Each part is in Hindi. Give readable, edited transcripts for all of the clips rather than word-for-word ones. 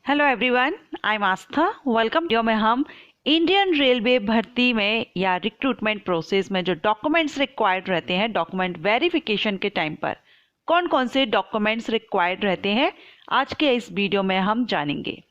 Hello everyone, I am Aastha. Welcome. Video में हम इंडियन रेलवे भर्ती में या रिक्रूटमेंट प्रोसेस में जो डॉक्यूमेंट्स रिक्वायर्ड रहते हैं, डॉक्यूमेंट वेरिफिकेशन के टाइम पर कौन कौन से डॉक्यूमेंट्स रिक्वायर्ड रहते हैं, आज के इस वीडियो में हम जानेंगे।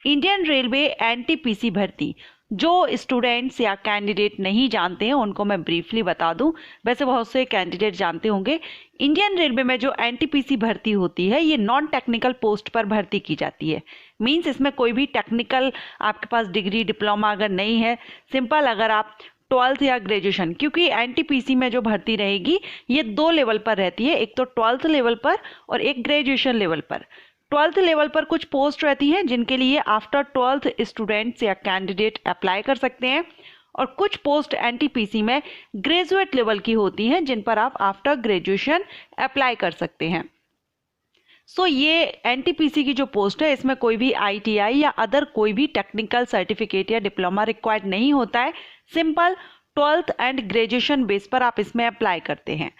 इंडियन रेलवे एनटीपीसी भर्ती, जो स्टूडेंट्स या कैंडिडेट नहीं जानते हैं उनको मैं ब्रीफली बता दूं, वैसे बहुत से कैंडिडेट जानते होंगे। इंडियन रेलवे में जो एनटीपीसी भर्ती होती है ये नॉन टेक्निकल पोस्ट पर भर्ती की जाती है। मींस इसमें कोई भी टेक्निकल आपके पास डिग्री डिप्लोमा अगर नहीं है, सिंपल अगर आप 12th या ग्रेजुएशन, क्योंकि एनटीपीसी में जो भर्ती रहेगी ये 2 लेवल पर रहती है, एक तो 12th लेवल पर और एक ग्रेजुएशन लेवल पर। 12th लेवल पर कुछ पोस्ट रहती हैं जिनके लिए आफ्टर 12th स्टूडेंट्स या कैंडिडेट अप्लाई कर सकते हैं, और कुछ पोस्ट एनटीपीसी में ग्रेजुएट लेवल की होती हैं जिन पर आप आफ्टर ग्रेजुएशन अप्लाई कर सकते हैं। सो ये एनटीपीसी की जो पोस्ट है इसमें कोई भी आईटीआई या अदर कोई भी टेक्निकल सर्टिफिकेट या डिप्लोमा रिक्वायर्ड नहीं होता है। Simple 12th and graduation base पर आप इसमें अप्लाई करते हैं।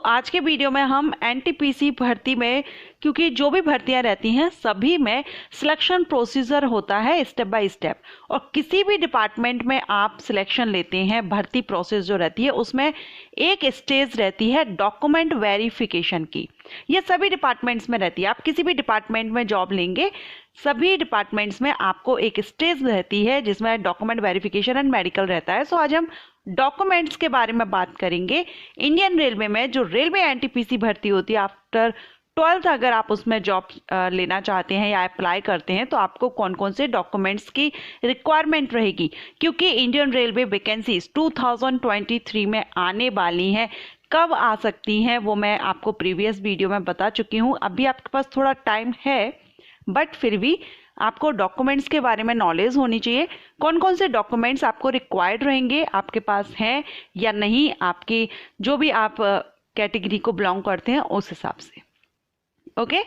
आज के वीडियो में हम एनटीपीसी भर्ती में, क्योंकि जो भी भर्तियां रहती हैं सभी में सिलेक्शन प्रोसीजर होता है स्टेप बाय स्टेप, और किसी भी डिपार्टमेंट में आप सिलेक्शन लेते हैं, भर्ती प्रोसेस जो रहती है उसमें एक स्टेज रहती है डॉक्यूमेंट वेरिफिकेशन की। ये सभी डिपार्टमेंट्स में रहती है। आप किसी भी डिपार्टमेंट में जॉब लेंगे, सभी डिपार्टमेंट्स में आपको एक स्टेज रहती है जिसमें डॉक्यूमेंट वेरिफिकेशन एंड मेडिकल रहता है। आज हम डॉक्यूमेंट्स के बारे में बात करेंगे। इंडियन रेलवे में जो रेलवे एनटीपीसी भर्ती होती है, आफ्टर 12th अगर आप उसमें जॉब लेना चाहते हैं या अप्लाई करते हैं तो आपको कौन कौन से डॉक्यूमेंट्स की रिक्वायरमेंट रहेगी, क्योंकि इंडियन रेलवे वैकेंसीज 2023 में आने वाली हैं। कब आ सकती हैं वो मैं आपको प्रीवियस वीडियो में बता चुकी हूँ। अभी आपके पास थोड़ा टाइम है, बट फिर भी आपको डॉक्यूमेंट्स के बारे में नॉलेज होनी चाहिए। कौन कौन से डॉक्यूमेंट्स आपको रिक्वायर्ड रहेंगे, आपके पास हैं या नहीं, आपकी जो भी आप कैटेगरी को बिलोंग करते हैं उस हिसाब से। ओके,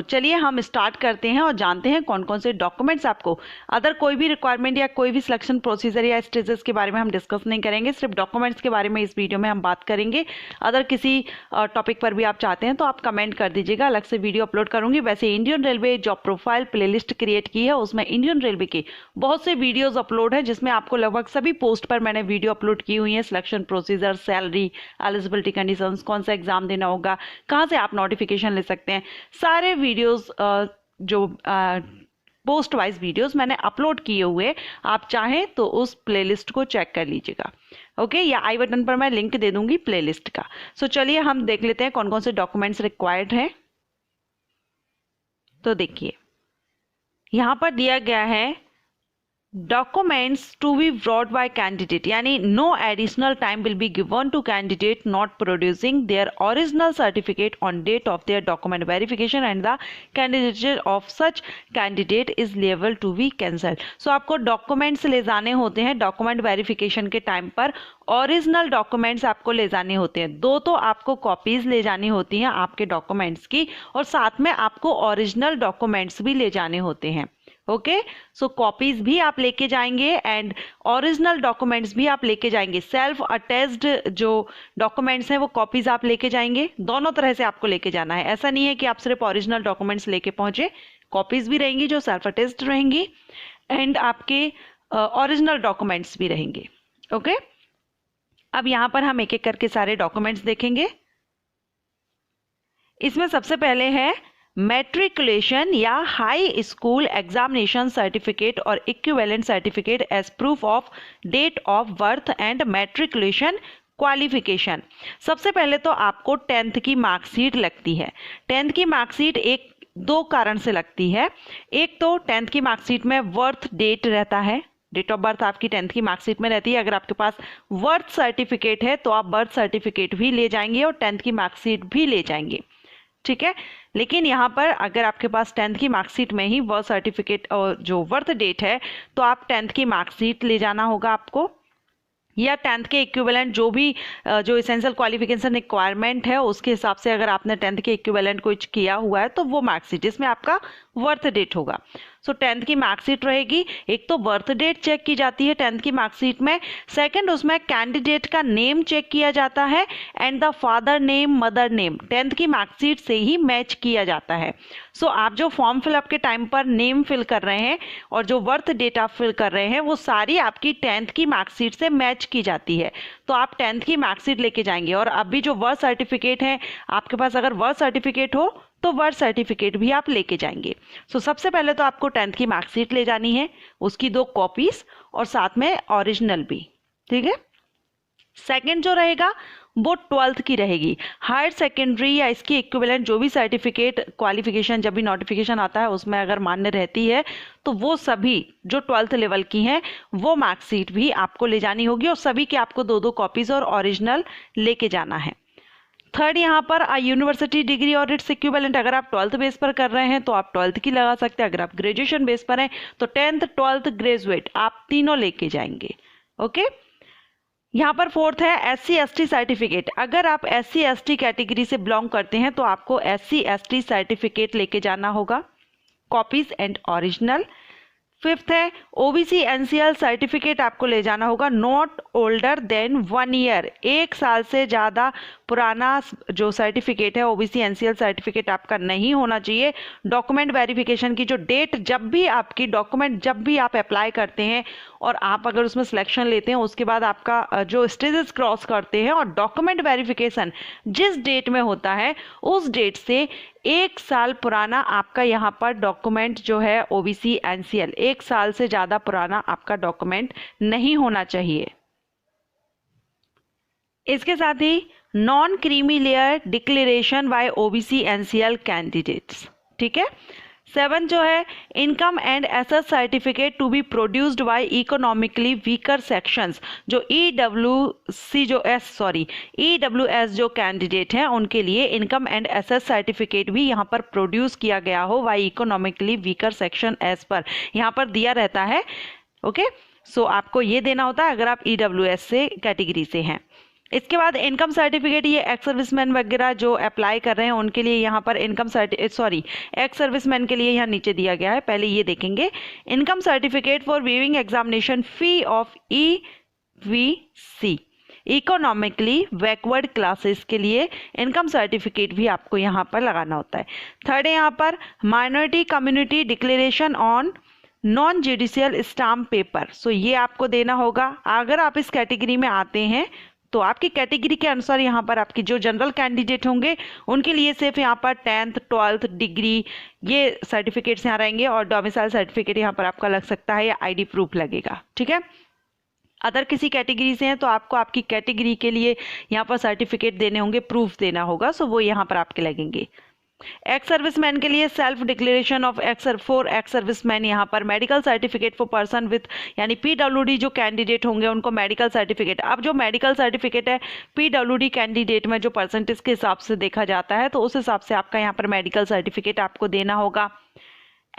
चलिए हम स्टार्ट करते हैं और जानते हैं कौन कौन से डॉक्यूमेंट्स आपको। अदर कोई भी रिक्वायरमेंट या कोई भी सिलेक्शन प्रोसीजर या स्टेजेस के बारे में हम डिस्कस नहीं करेंगे, सिर्फ डॉक्यूमेंट्स के बारे में इस वीडियो में हम बात करेंगे। अदर किसी टॉपिक पर भी आप चाहते हैं तो आप कमेंट कर दीजिएगा, अलग से वीडियो अपलोड करूंगी। वैसे Indian railway job profile playlist create की है, उसमें इंडियन रेलवे के बहुत से वीडियोज अपलोड है जिसमें आपको लगभग सभी पोस्ट पर मैंने वीडियो अपलोड की हुई है। Selection procedure, salary, eligibility conditions, कौन सा एग्जाम देना होगा, कहाँ से आप नोटिफिकेशन ले सकते हैं, सारे वीडियोस जो पोस्ट वाइज वीडियोस मैंने अपलोड किए हुए, आप चाहें तो उस प्लेलिस्ट को चेक कर लीजिएगा। ओके, या आई बटन पर मैं लिंक दे दूंगी प्लेलिस्ट का। चलिए हम देख लेते हैं कौन कौन से डॉक्यूमेंट्स रिक्वायर्ड हैं। तो देखिए यहां पर दिया गया है documents to be brought by candidate, यानी no additional time will be given to candidate not producing their original certificate on date of their document verification and the candidature of such candidate is liable to be cancelled। आपको डॉक्यूमेंट्स ले जाने होते हैं डॉक्यूमेंट वेरिफिकेशन के टाइम पर। ओरिजिनल डॉक्यूमेंट्स आपको ले जाने होते हैं, 2 तो आपको कॉपीज ले जानी होती हैं आपके डॉक्यूमेंट्स की, और साथ में आपको ओरिजिनल डॉक्यूमेंट्स भी ले जाने होते हैं। ओके, कॉपीज भी आप लेके जाएंगे एंड ओरिजिनल डॉक्यूमेंट्स भी आप लेके जाएंगे। सेल्फ अटेस्ड जो डॉक्यूमेंट्स हैं वो कॉपीज आप लेके जाएंगे, दोनों तरह से आपको लेके जाना है। ऐसा नहीं है कि आप सिर्फ ओरिजिनल डॉक्यूमेंट्स लेके पहुंचे, कॉपीज भी रहेंगी जो सेल्फ अटेस्ड रहेंगी एंड आपके ओरिजिनल डॉक्यूमेंट्स भी रहेंगे। ओके, अब यहां पर हम एक एक करके सारे डॉक्यूमेंट्स देखेंगे। इसमें सबसे पहले है मैट्रिकुलेशन या हाई स्कूल एग्जामिनेशन सर्टिफिकेट और equivalent certificate as proof of date of birth and matriculation qualification. सबसे पहले तो आपको 10th की मार्कशीट लगती है। 10th की मार्कशीट 2 कारण से लगती है। एक तो 10th की मार्कशीट में बर्थ डेट रहता है, डेट ऑफ बर्थ आपकी 10th की मार्कशीट में रहती है। अगर आपके पास बर्थ सर्टिफिकेट है तो आप बर्थ सर्टिफिकेट भी ले जाएंगे और 10th की मार्कशीट भी ले जाएंगे, ठीक है। लेकिन यहाँ पर अगर आपके पास 10th की मार्कशीट में ही बर्थ सर्टिफिकेट और जो बर्थ डेट है तो आप 10th की मार्कशीट ले जाना होगा आपको, या 10th के इक्विवेलेंट जो भी जो एसेंशियल क्वालिफिकेशन रिक्वायरमेंट है उसके हिसाब से अगर आपने 10th के इक्विवेलेंट कुछ किया हुआ है तो वो मार्कशीट जिसमें आपका बर्थ डेट होगा। सो 10th की मार्कशीट रहेगी। एक तो बर्थ डेट चेक की जाती है 10th की मार्कशीट में, सेकंड उसमें कैंडिडेट का नेम चेक किया जाता है and the father name mother name 10th की मार्कशीट से ही मैच किया जाता है। सो आप जो फॉर्म फिलअप के टाइम पर नेम फिल कर रहे हैं और जो बर्थ डेट आप फिल कर रहे हैं वो सारी आपकी 10th की मार्कशीट से मैच की जाती है। तो आप 10th की मार्कशीट लेके जाएंगे। और अभी जो बर्थ सर्टिफिकेट है आपके पास, अगर बर्थ सर्टिफिकेट हो तो बर्थ सर्टिफिकेट भी आप लेके जाएंगे। सो सबसे पहले तो आपको 10th की मार्कशीट ले जानी है, उसकी 2 कॉपीज और साथ में ओरिजिनल भी, ठीक है। सेकंड जो रहेगा वो 12th की रहेगी। हायर सेकेंडरी या इसकी इक्विवेलेंट जो भी सर्टिफिकेट क्वालिफिकेशन जब भी नोटिफिकेशन आता है उसमें अगर मान्य रहती है तो वो सभी जो 12th लेवल की हैं वो मार्कशीट भी आपको ले जानी होगी और सभी की आपको 2-2 कॉपीज और ओरिजिनल लेके जाना है। थर्ड यहाँ पर यूनिवर्सिटी डिग्री और इट्स इक्विवेलेंट, अगर आप 12th बेस पर कर रहे हैं तो आप 12th की लगा सकते हैं। अगर आप ग्रेजुएशन बेस पर हैं तो 10th 12th ग्रेजुएट आप तीनों लेके जाएंगे। ओके, यहाँ पर फोर्थ है SC ST सर्टिफिकेट। अगर आप SC ST कैटेगरी से बिलोंग करते हैं तो आपको SC ST सर्टिफिकेट लेके जाना होगा, कॉपीज एंड ओरिजिनल। फिफ्थ है OBC NCL सर्टिफिकेट आपको ले जाना होगा, नॉट ओल्डर देन 1 ईयर, 1 साल से ज़्यादा पुराना जो सर्टिफिकेट है OBC NCL सर्टिफिकेट आपका नहीं होना चाहिए। डॉक्यूमेंट वेरिफिकेशन की जो डेट, जब भी आपकी डॉक्यूमेंट जब भी आप अप्लाई करते हैं और आप अगर उसमें सिलेक्शन लेते हैं उसके बाद आपका जो स्टेजेस क्रॉस करते हैं और डॉक्यूमेंट वेरिफिकेशन जिस डेट में होता है उस डेट से 1 साल पुराना आपका यहाँ पर डॉक्यूमेंट जो है OBC NCL 1 साल से ज़्यादा पुराना आपका डॉक्यूमेंट नहीं होना चाहिए। इसके साथ ही non creamy layer declaration by OBC NCL candidates, ठीक है। 7 जो है income and asset certificate to be produced by economically weaker sections, जो EWS जो कैंडिडेट हैं उनके लिए इनकम एंड एसेट सर्टिफिकेट भी यहाँ पर प्रोड्यूस किया गया हो by economically weaker section as per यहाँ पर दिया रहता है। ओके, सो आपको ये देना होता है अगर आप EWS से कैटेगरी से हैं। इसके बाद इनकम सर्टिफिकेट, ये एक्स सर्विसमैन वगैरह जो अप्लाई कर रहे हैं उनके लिए यहाँ पर एक्स सर्विसमैन के लिए यहाँ नीचे दिया गया है, पहले ये देखेंगे। Income certificate for weaving examination fee of EVC, economically backward classes के लिए इनकम सर्टिफिकेट भी आपको यहाँ पर लगाना होता है। थर्ड है यहाँ पर minority community declaration on non judicial stamp paper, so ये आपको देना होगा। अगर आप इस कैटेगरी में आते हैं तो आपकी कैटेगरी के अनुसार यहाँ पर आपकी जो जनरल कैंडिडेट होंगे उनके लिए सिर्फ यहाँ पर 10th 12th डिग्री ये सर्टिफिकेट्स यहाँ रहेंगे और डोमिसाइल सर्टिफिकेट यहाँ पर आपका लग सकता है या ID प्रूफ लगेगा, ठीक है। अदर किसी कैटेगरी से हैं तो आपको आपकी कैटेगरी के लिए यहाँ पर सर्टिफिकेट देने होंगे, प्रूफ देना होगा, सो वो यहाँ पर आपके लगेंगे। एक्स सर्विसमैन के लिए self declaration of ex serviceman, यहाँ पर medical certificate for person with, यानी PWD जो कैंडिडेट होंगे उनको मेडिकल सर्टिफिकेट। अब जो मेडिकल सर्टिफिकेट है PWD कैंडिडेट में जो परसेंटेज के हिसाब से देखा जाता है तो उस हिसाब से आपका यहाँ पर मेडिकल सर्टिफिकेट आपको देना होगा।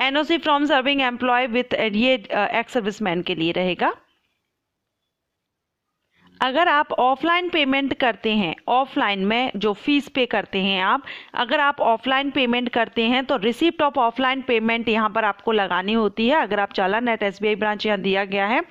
NOC from serving employ with, ये एक्स सर्विसमैन के लिए रहेगा। अगर आप ऑफलाइन पेमेंट करते हैं, ऑफलाइन में जो फीस पे करते हैं आप, अगर आप ऑफलाइन पेमेंट करते हैं तो रिसिप्ट ऑफ ऑफलाइन पेमेंट यहाँ पर आपको लगानी होती है। अगर आप चालान नेट SBI ब्रांच यहाँ दिया गया है,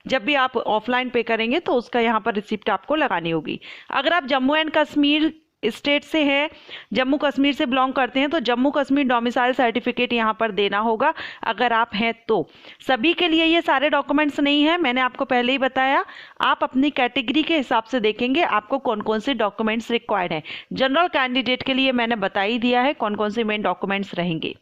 जब भी आप ऑफलाइन पे करेंगे तो उसका यहाँ पर रिसिप्ट आपको लगानी होगी। अगर आप जम्मू एंड कश्मीर स्टेट से है, जम्मू कश्मीर से बिलोंग करते हैं तो जम्मू कश्मीर डोमिसाइल सर्टिफिकेट यहाँ पर देना होगा अगर आप हैं तो। सभी के लिए ये सारे डॉक्यूमेंट्स नहीं है, मैंने आपको पहले ही बताया, आप अपनी कैटेगरी के हिसाब से देखेंगे आपको कौन कौन से डॉक्यूमेंट्स रिक्वायर्ड हैं। जनरल कैंडिडेट के लिए मैंने बता ही दिया है कौन कौन से मेन डॉक्यूमेंट्स रहेंगे।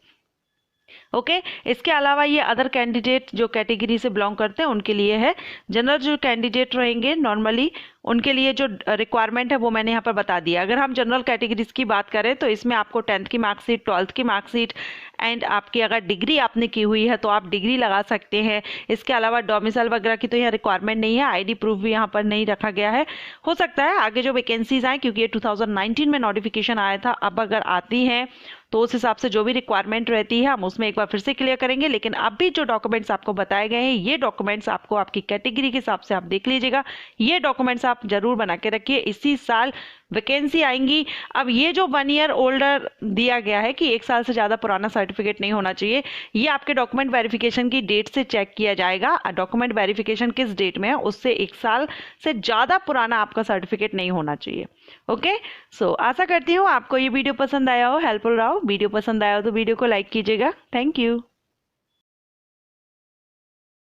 ओके, इसके अलावा ये अदर कैंडिडेट जो कैटेगरी से बिलोंग करते हैं उनके लिए है। जनरल जो कैंडिडेट रहेंगे नॉर्मली उनके लिए जो रिक्वायरमेंट है वो मैंने यहाँ पर बता दिया। अगर हम जनरल कैटेगरीज की बात करें तो इसमें आपको 10th की मार्कशीट, 12th की मार्कशीट एंड आपकी अगर डिग्री आपने की हुई है तो आप डिग्री लगा सकते हैं। इसके अलावा डोमिसाइल वगैरह की तो यहाँ रिक्वायरमेंट नहीं है, ID प्रूफ भी यहाँ पर नहीं रखा गया है। हो सकता है आगे जो वैकेंसीज आए, क्योंकि ये 2019 में नोटिफिकेशन आया था, अब अगर आती हैं तो उस हिसाब से जो भी रिक्वायरमेंट रहती है हम उसमें एक बार फिर से क्लियर करेंगे। लेकिन अभी जो डॉक्यूमेंट्स आपको बताए गए हैं ये डॉक्यूमेंट्स आपको आपकी कैटेगरी के हिसाब से आप देख लीजिएगा। ये डॉक्यूमेंट्स आप जरूर बना के रखिए। इसी साल वैकेंसी आएंगी। अब ये जो 1 ईयर ओल्डर दिया गया है कि 1 साल से ज़्यादा पुराना सर्टिफिकेट नहीं होना चाहिए, ये आपके डॉक्यूमेंट वेरिफिकेशन की डेट से चेक किया जाएगा। डॉक्यूमेंट वेरिफिकेशन किस डेट में है उससे 1 साल से ज़्यादा पुराना आपका सर्टिफिकेट नहीं होना चाहिए। ओके, सो आशा करती हूँ आपको ये वीडियो पसंद आया हो, हेल्पफुल रहा हो। वीडियो पसंद आया हो तो वीडियो को लाइक कीजिएगा। Thank you.